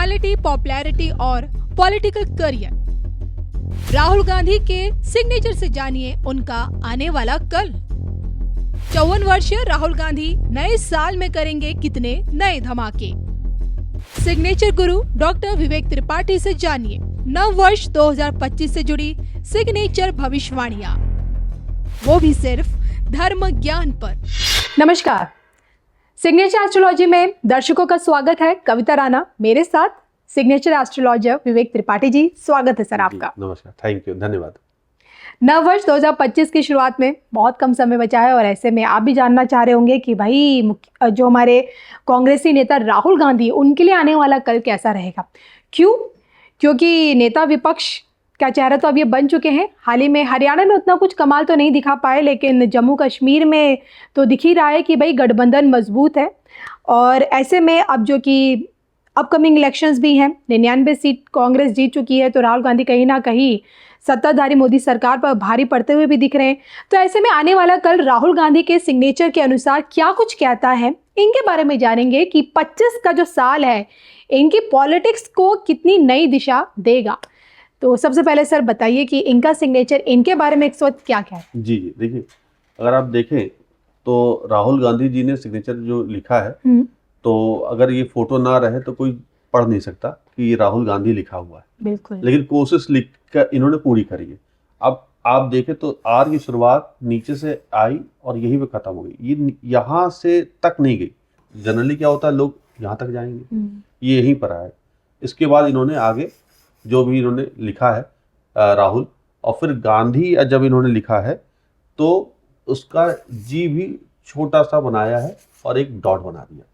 Personality, popularity और political career. Rahul Gandhi के signature से जानिए उनका आने वाला कल। 54 वर्षीय राहुल गांधी नए साल में करेंगे कितने नए धमाके। सिग्नेचर गुरु डॉक्टर विवेक त्रिपाठी से जानिए नव वर्ष 2025 से जुड़ी सिग्नेचर भविष्यवाणियां, वो भी सिर्फ धर्म ज्ञान पर। नमस्कार, सिग्नेचर एस्ट्रोलॉजी में दर्शकों का स्वागत है। कविता राणा मेरे साथ, सिग्नेचर एस्ट्रोलॉजर विवेक त्रिपाठी जी, स्वागत है सर आपका। नमस्कार, थैंक यू, धन्यवाद। नव वर्ष 2025 की शुरुआत में बहुत कम समय बचा है और ऐसे में आप भी जानना चाह रहे होंगे कि भाई जो हमारे कांग्रेसी नेता राहुल गांधी, उनके लिए आने वाला कल कैसा रहेगा। क्योंकि नेता विपक्ष का चेहरा तो अब ये बन चुके हैं। हाल ही में हरियाणा में उतना कुछ कमाल तो नहीं दिखा पाए, लेकिन जम्मू कश्मीर में तो दिख ही रहा है कि भाई गठबंधन मजबूत है। और ऐसे में अब जो कि अपकमिंग इलेक्शंस भी हैं, 99 सीट कांग्रेस जीत चुकी है, तो राहुल गांधी कहीं ना कहीं सत्ताधारी मोदी सरकार पर भारी पड़ते हुए भी दिख रहे हैं। तो ऐसे में आने वाला कल राहुल गांधी के सिग्नेचर के अनुसार क्या कुछ कहता है, इनके बारे में जानेंगे कि 25 का जो साल है इनकी पॉलिटिक्स को कितनी नई दिशा देगा। तो सबसे पहले सर बताइए कि इनका सिग्नेचर, इनके बारे में इस वक्त क्या है। जी, देखिए, अगर आप देखें तो राहुल गांधी जी ने सिग्नेचर जो लिखा है, तो अगर ये फोटो ना रहे तो कोई पढ़ नहीं सकता कि ये राहुल गांधी लिखा हुआ है। बिल्कुल। लेकिन कोशिश लिख कर इन्होंने पूरी करी है। अब आप देखें तो आर की शुरुआत नीचे से आई और यहीं पे खत्म हो गई, ये यहाँ से तक नहीं गई। जनरली क्या होता है, लोग यहाँ तक जाएंगे, ये यहीं पर आए। इसके बाद इन्होंने आगे जो भी इन्होंने लिखा है राहुल, और फिर गांधी जब इन्होंने लिखा है तो उसका जी भी छोटा सा बनाया है और एक डॉट बना दिया।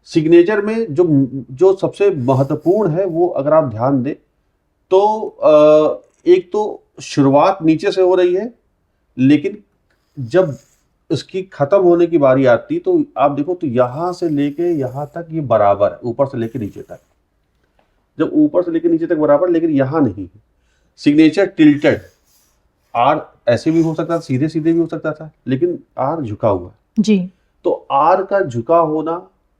सिग्नेचर में जो सबसे महत्वपूर्ण है वो अगर आप ध्यान दें तो एक तो शुरुआत नीचे से हो रही है, लेकिन जब इसकी खत्म होने की बारी आती तो आप देखो तो यहां से लेके यहां तक ये बराबर है, ऊपर से लेके नीचे तक। जब ऊपर से लेके नीचे तक बराबर, लेकिन यहां नहीं है। सिग्नेचर टिल्टेड, आर ऐसे भी हो सकता था, सीधे सीधे भी हो सकता था, लेकिन आर झुका हुआ जी। तो आर का झुका होना,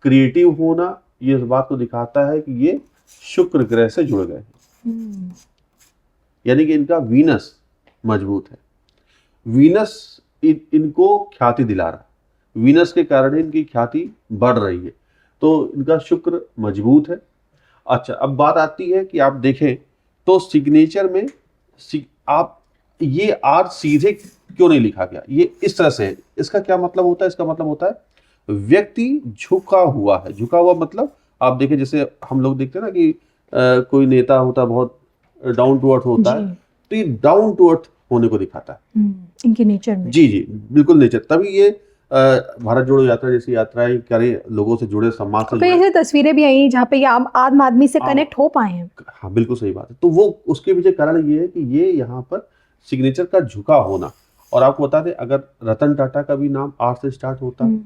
क्रिएटिव होना, ये इस बात को दिखाता है कि ये शुक्र ग्रह से जुड़ गए हैं। यानी कि इनका वीनस मजबूत है। वीनस इनको ख्याति दिला रहा है, वीनस के कारण इनकी ख्याति बढ़ रही है, तो इनका शुक्र मजबूत है। अच्छा, अब बात आती है कि आप देखें तो सिग्नेचर में आप ये आर सीधे क्यों नहीं लिखा गया, ये इस तरह से है। इसका क्या मतलब होता है? इसका मतलब होता है व्यक्ति झुका हुआ है। झुका हुआ मतलब आप देखें, जैसे हम लोग देखते हैं ना कि कोई नेता होता है बहुत डाउन टू अर्थ होता है, तो ये डाउन टू अर्थ होने को दिखाता है इनके नेचर में। जी, बिल्कुल नेचर। तभी ये भारत जोड़ो यात्रा जैसी यात्राएं करे, लोगों से जुड़े, समाज से जुड़े। ऐसी तस्वीरें भी आई जहाँ पे ये आम आदमी से कनेक्ट हो पाए हैं। हाँ, बिल्कुल सही बात है। तो वो उसके पीछे कारण ये है कि ये यहाँ पर सिग्नेचर का झुका होना। और आपको बता दें, अगर रतन टाटा का भी नाम आर से स्टार्ट होता है,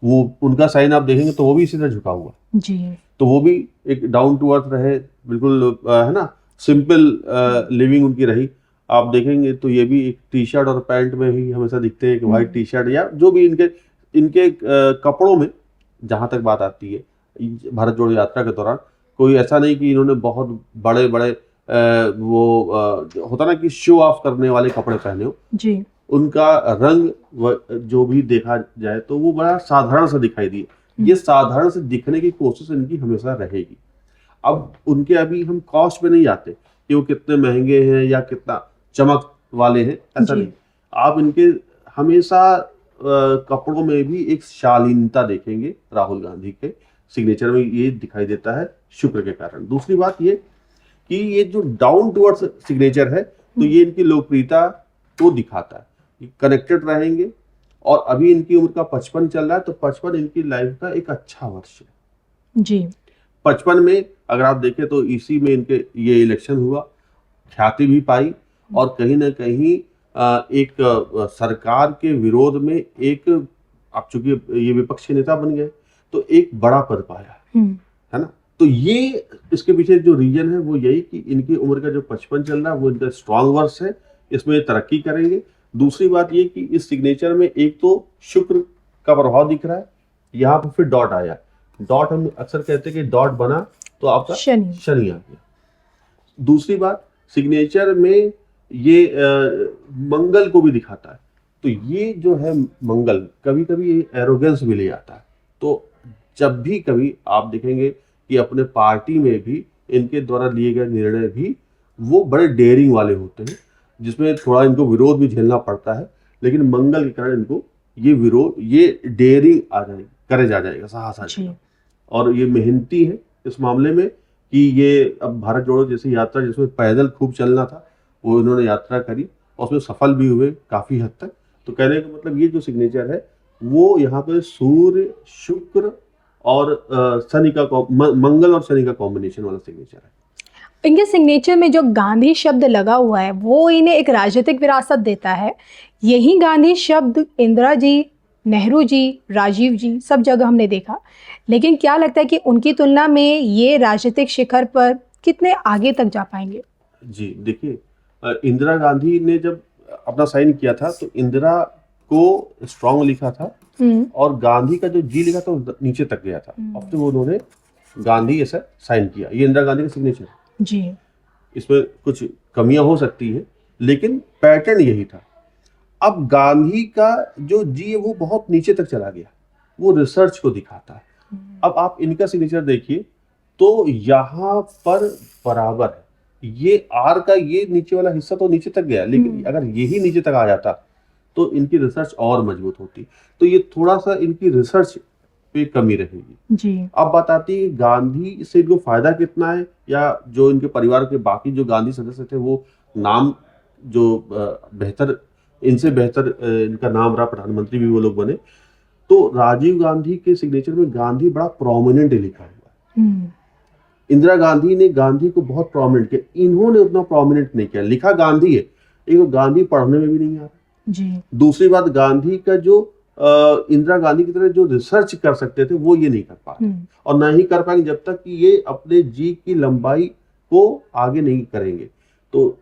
वो उनका साइन आप देखेंगे तो वो भी इसी तरह झुका हुआ जी। तो वो भी एक डाउन टू अर्थ रहे, बिल्कुल है ना, सिंपल लिविंग उनकी रही। आप देखेंगे तो ये भी एक टी शर्ट और पैंट में ही हमेशा दिखते हैं कि व्हाइट टी शर्ट, या जो भी इनके कपड़ों में जहाँ तक बात आती है भारत जोड़ो यात्रा के दौरान, कोई ऐसा नहीं कि इन्होंने बहुत बड़े बड़े होता ना कि शो ऑफ करने वाले कपड़े पहने हो जी। उनका रंग जो भी देखा जाए तो वो बड़ा साधारण सा दिखाई दिए। ये साधारण से दिखने की कोशिश इनकी हमेशा रहेगी। अब उनके अभी हम कॉस्ट पे नहीं आते कि वो कितने महंगे हैं या कितना चमक वाले हैं, ऐसा नहीं। आप इनके हमेशा कपड़ों में भी एक शालीनता देखेंगे। राहुल गांधी के सिग्नेचर में ये दिखाई देता है शुक्र के कारण। दूसरी बात ये कि ये जो डाउन टू अर्थ सिग्नेचर है, तो ये इनकी लोकप्रियता को दिखाता है, कनेक्टेड रहेंगे। और अभी इनकी उम्र का 55 चल रहा है, तो 55 इनकी लाइफ का एक अच्छा वर्ष है जी। 55 में अगर आप देखें तो इसी में इनके ये इलेक्शन हुआ, ख्याति भी पाई, और कहीं ना कहीं एक सरकार के विरोध में एक, आप चूंकि ये विपक्ष के नेता बन गए तो एक बड़ा पद पाया है ना। तो ये इसके पीछे जो रीजन है वो यही कि इनकी उम्र का जो 55 चल रहा है वो इनका स्ट्रांग वर्ष है, इसमें तरक्की करेंगे। दूसरी बात ये कि इस सिग्नेचर में एक तो शुक्र का प्रभाव दिख रहा है, यहाँ पर फिर डॉट आया, डॉट हम अक्सर कहते हैं कि डॉट बना तो आपका शनि। शनि आ गया। दूसरी बात, सिग्नेचर में ये मंगल को भी दिखाता है, तो ये जो है मंगल कभी कभी एरोगेंस भी ले आता है। तो जब भी कभी आप देखेंगे कि अपने पार्टी में भी इनके द्वारा लिए गए निर्णय भी वो बड़े डेयरिंग वाले होते हैं, जिसमें थोड़ा इनको विरोध भी झेलना पड़ता है, लेकिन मंगल के कारण इनको ये विरोध, ये डेयरिंग आ जाएगी, करे जा जाएगा, साहस आ जाएगा। और ये मेहनती है इस मामले में कि ये अब भारत जोड़ो जैसी यात्रा जिसमें पैदल खूब चलना था वो इन्होंने यात्रा करी और उसमें सफल भी हुए काफी हद तक। तो कहने का मतलब ये जो सिग्नेचर है वो यहाँ पे सूर्य, शुक्र और शनि का मंगल और शनि का कॉम्बिनेशन वाला सिग्नेचर है। इनके सिग्नेचर में जो गांधी शब्द लगा हुआ है वो इन्हें एक राजनीतिक विरासत देता है। यही गांधी शब्द इंदिरा जी, नेहरू जी, राजीव जी सब जगह हमने देखा, लेकिन क्या लगता है कि उनकी तुलना में ये राजनीतिक शिखर पर कितने आगे तक जा पाएंगे? जी देखिए, इंदिरा गांधी ने जब अपना साइन किया था तो इंदिरा को स्ट्रॉन्ग लिखा था और गांधी का जो जी लिखा था वो नीचे तक गया था, और फिर उन्होंने गांधी ऐसा साइन किया। ये इंदिरा गांधी का सिग्नेचर है जी। इसमें कुछ कमियां हो सकती है लेकिन पैटर्न यही था। अब गांधी का जो जी है वो बहुत नीचे तक चला गया, वो रिसर्च को दिखाता है। अब आप इनका सिग्नेचर देखिए तो यहाँ पर बराबर है, ये आर का ये नीचे वाला हिस्सा तो नीचे तक गया, लेकिन अगर यही नीचे तक आ जाता तो इनकी रिसर्च और मजबूत होती। तो ये थोड़ा सा इनकी रिसर्च पे कमी रहेगी जी। अब बात आती है गांधी से इनको फायदा कितना है, या जो इनके परिवार के बाकी जो गांधी सदस्य थे वो नाम जो बेहतर, इनसे बेहतर इनका नाम रहा, प्रधानमंत्री भी वो लोग बने। तो राजीव गांधी के सिग्नेचर में गांधी बड़ा प्रोमिनेंट लिखा हुआ है। इंदिरा गांधी ने गांधी को बहुत प्रोमिनेंट किया, इन्होंने उतना प्रोमिनेंट नहीं किया। लिखा गांधी है, एक गांधी पढ़ने में भी नहीं आ रहा जी। दूसरी बात, गांधी का जो इंदिरा गांधी की तरह जो रिसर्च कर सकते थे वो ये नहीं कर पा रहे, और ना ही कर पाएंगे जब तक कि ये अपने जी की लंबाई को आगे नहीं करेंगे। तो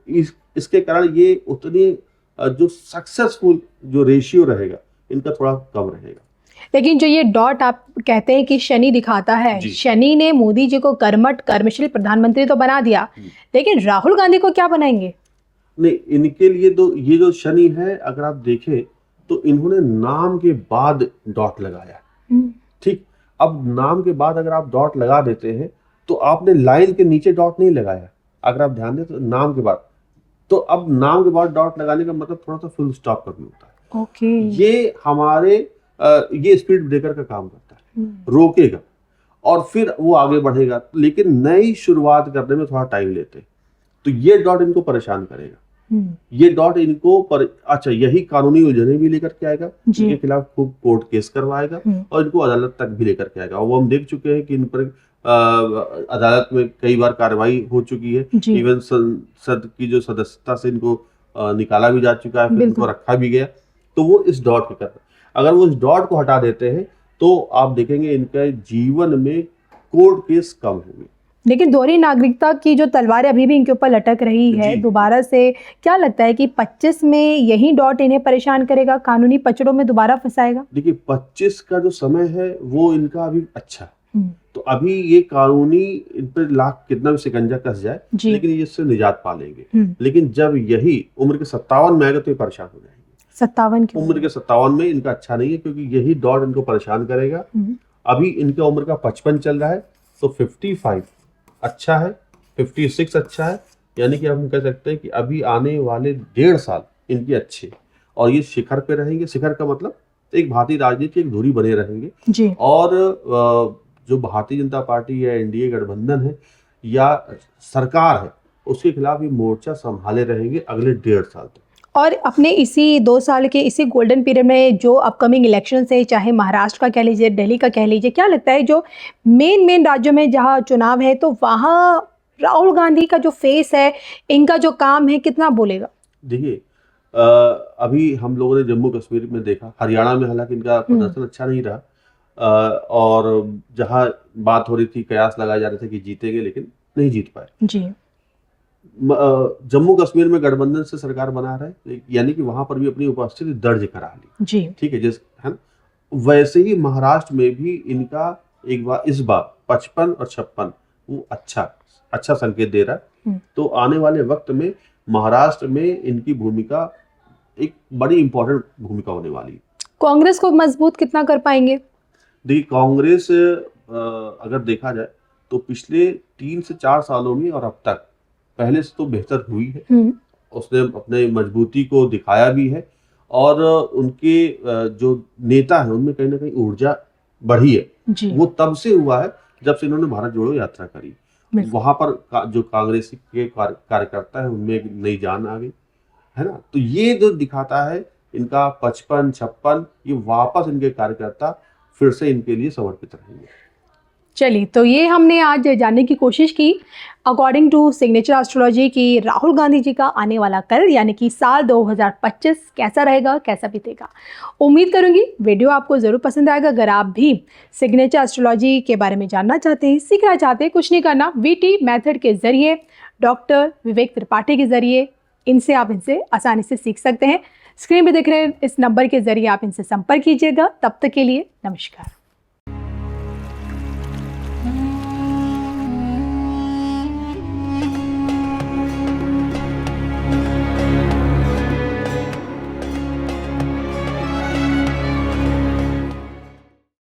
इसके कारण ये उतनी जो सक्सेसफुल जो रेशियो रहेगा इनका थोड़ा कम रहेगा। लेकिन जो ये डॉट आप कहते हैं कि शनि दिखाता है, शनि ने मोदी जी को कर्मठ कर्मशील प्रधानमंत्री तो बना दिया, लेकिन राहुल गांधी को क्या बनाएंगे? नहीं, इनके लिए तो ये जो शनि है अगर आप देखें तो इन्होंने नाम के बाद डॉट लगाया। ठीक, अब नाम के बाद अगर आप डॉट लगा देते हैं तो आपने लाइन के नीचे डॉट नहीं लगाया, अगर आप ध्यान दें तो नाम के बाद, तो अब नाम के बाद डॉट लगाने का मतलब थोड़ा सा फुल स्टॉप का भी होता है। ओके। ये हमारे ये स्पीड ब्रेकर का काम करता है, रोकेगा और फिर वो आगे बढ़ेगा, लेकिन नई शुरुआत करने में थोड़ा टाइम लेते हैं। तो ये डॉट इनको परेशान करेगा, ये डॉट इनको अच्छा यही कानूनी उलझने भी लेकर के आएगा, इनके खिलाफ खूब कोर्ट केस करवाएगा और इनको अदालत तक भी लेकर के आएगा। वो हम देख चुके हैं कि इन पर अदालत में कई बार कार्रवाई हो चुकी है, इवन संसद की जो सदस्यता से इनको निकाला भी जा चुका है, फिर इनको रखा भी गया। तो वो इस डॉट के कर, अगर वो इस डॉट को हटा देते हैं तो आप देखेंगे इनके जीवन में कोर्ट केस कम होंगे। लेकिन दोहरी नागरिकता की जो तलवार अभी भी इनके ऊपर लटक रही है दोबारा से, क्या लगता है कि 25 में यही डॉट इन्हें परेशान करेगा, कानूनी पचड़ों में दोबारा फंसाएगा? देखिए 25 का जो समय है वो इनका अभी अच्छा, तो अभी ये कानूनी इन पर लाख कितना भी शिकंजा कस जाए लेकिन ये इससे निजात पा लेंगे। लेकिन जब यही उम्र के 57 में आएगा तो ये परेशान हो जाएंगे। 57 की उम्र के 57 में इनका अच्छा नहीं है, क्योंकि यही डॉट इनको परेशान करेगा। अभी इनका उम्र का 55 चल रहा है, तो 55 अच्छा है, 56 अच्छा है, यानी कि हम कह सकते हैं कि अभी आने वाले 1.5 साल इनके अच्छे, और ये शिखर पे रहेंगे। शिखर का मतलब एक भारतीय राजनीति एक धुरी बने रहेंगे जी। और जो भारतीय जनता पार्टी या एनडीए गठबंधन है या सरकार है उसके खिलाफ ये मोर्चा संभाले रहेंगे अगले 1.5 साल तक। और अपने इसी 2 साल के इसी गोल्डन पीरियड में जो अपकमिंग इलेक्शन है, चाहे महाराष्ट्र का कह लीजिए, दिल्ली का कह लीजिए, क्या लगता है जो मेन राज्यों में जहाँ चुनाव है तो वहाँ राहुल गांधी का जो फेस है, इनका जो काम है, कितना बोलेगा? देखिए अभी हम लोगों ने जम्मू कश्मीर में देखा, हरियाणा में हालांकि इनका प्रदर्शन अच्छा नहीं रहा, और जहाँ बात हो रही थी, कयास लगाए जा रहे थे कि जीतेंगे, लेकिन नहीं जीत पाए जी। जम्मू कश्मीर में गठबंधन से सरकार बना रहे, यानी कि वहां पर भी अपनी उपस्थिति दर्ज करा ली जी। ठीक है, जैसे है वैसे ही महाराष्ट्र में भी इनका एक बार इस बार 55 और 56 वो अच्छा संकेत दे रहा है। तो आने वाले वक्त में महाराष्ट्र में इनकी भूमिका एक बड़ी इंपॉर्टेंट भूमिका होने वाली है। कांग्रेस को मजबूत कितना कर पाएंगे? देखिए, कांग्रेस अगर देखा जाए तो पिछले 3 से 4 सालों में और अब तक पहले से तो बेहतर हुई है। उसने अपने मजबूती को दिखाया भी है और उनके जो नेता हैं उनमें कहीं ना कहीं ऊर्जा बढ़ी है जी। वो तब से हुआ है जब से इन्होंने भारत जोड़ो यात्रा करी। वहां पर जो कांग्रेस के कार्यकर्ता है उनमें एक नई जान आ गई है ना। तो ये जो दिखाता है इनका 55-56 ये वापस इनके कार्यकर्ता फिर से इनके लिए समर्पित रहेंगे। चलिए, तो ये हमने आज जानने की कोशिश की अकॉर्डिंग टू सिग्नेचर एस्ट्रोलॉजी की राहुल गांधी जी का आने वाला कल यानी कि साल 2025 कैसा रहेगा, कैसा बीतेगा। उम्मीद करूंगी वीडियो आपको ज़रूर पसंद आएगा। अगर आप भी सिग्नेचर एस्ट्रोलॉजी के बारे में जानना चाहते हैं, सीखना चाहते हैं, कुछ नहीं करना, VT मेथड के ज़रिए, डॉक्टर विवेक त्रिपाठी के ज़रिए आप इनसे आसानी से सीख सकते हैं। स्क्रीन पर दिख रहे इस नंबर के ज़रिए आप इनसे संपर्क कीजिएगा। तब तक के लिए नमस्कार।